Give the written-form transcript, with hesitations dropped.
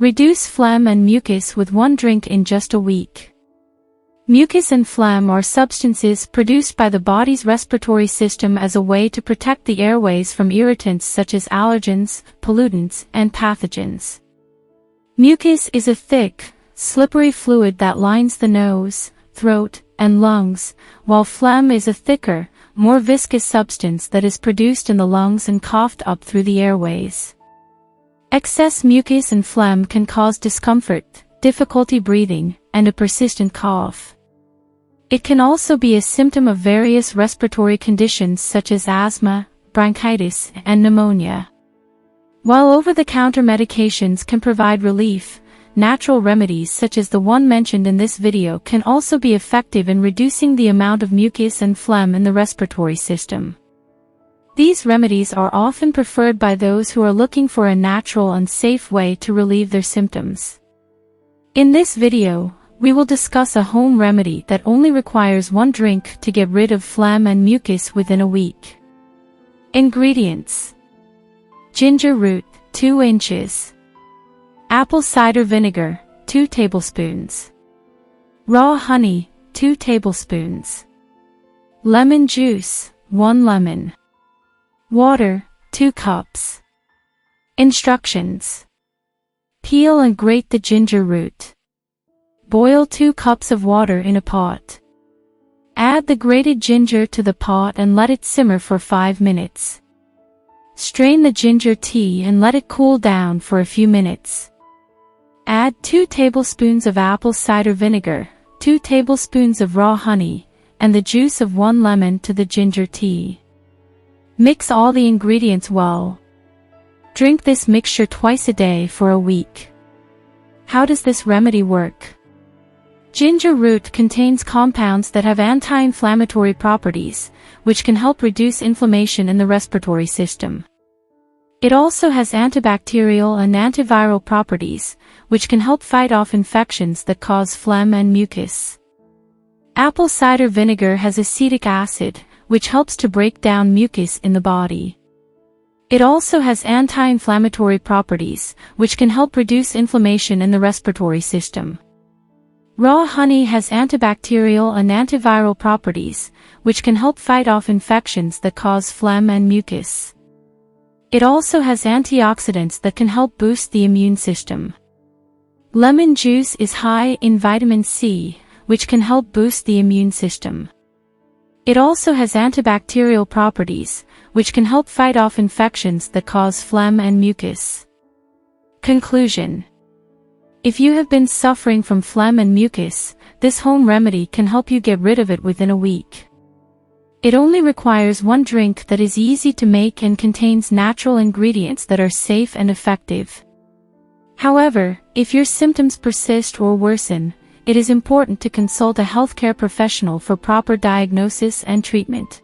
Reduce phlegm and mucus with one drink in just a week. Mucus and phlegm are substances produced by the body's respiratory system as a way to protect the airways from irritants such as allergens, pollutants, and pathogens. Mucus is a thick, slippery fluid that lines the nose, throat, and lungs, while phlegm is a thicker, more viscous substance that is produced in the lungs and coughed up through the airways. Excess mucus and phlegm can cause discomfort, difficulty breathing, and a persistent cough. It can also be a symptom of various respiratory conditions such as asthma, bronchitis, and pneumonia. While over-the-counter medications can provide relief, natural remedies such as the one mentioned in this video can also be effective in reducing the amount of mucus and phlegm in the respiratory system. These remedies are often preferred by those who are looking for a natural and safe way to relieve their symptoms. In this video, we will discuss a home remedy that only requires one drink to get rid of phlegm and mucus within a week. Ingredients: ginger root, 2 inches. Apple cider vinegar, 2 tablespoons. Raw honey, 2 tablespoons. Lemon juice, 1 lemon. Water, 2 cups. Instructions: peel and grate the ginger root. Boil 2 cups of water in a pot. Add the grated ginger to the pot and let it simmer for 5 minutes. Strain the ginger tea and let it cool down for a few minutes. Add 2 tablespoons of apple cider vinegar, 2 tablespoons of raw honey, and the juice of 1 lemon to the ginger tea. Mix all the ingredients well. Drink this mixture twice a day for a week. How does this remedy work? Ginger root contains compounds that have anti-inflammatory properties, which can help reduce inflammation in the respiratory system. It also has antibacterial and antiviral properties, which can help fight off infections that cause phlegm and mucus. Apple cider vinegar has acetic acid, which helps to break down mucus in the body. It also has anti-inflammatory properties, which can help reduce inflammation in the respiratory system. Raw honey has antibacterial and antiviral properties, which can help fight off infections that cause phlegm and mucus. It also has antioxidants that can help boost the immune system. Lemon juice is high in vitamin C, which can help boost the immune system. It also has antibacterial properties, which can help fight off infections that cause phlegm and mucus. Conclusion: if you have been suffering from phlegm and mucus, this home remedy can help you get rid of it within a week. It only requires one drink that is easy to make and contains natural ingredients that are safe and effective. However, if your symptoms persist or worsen, it is important to consult a healthcare professional for proper diagnosis and treatment.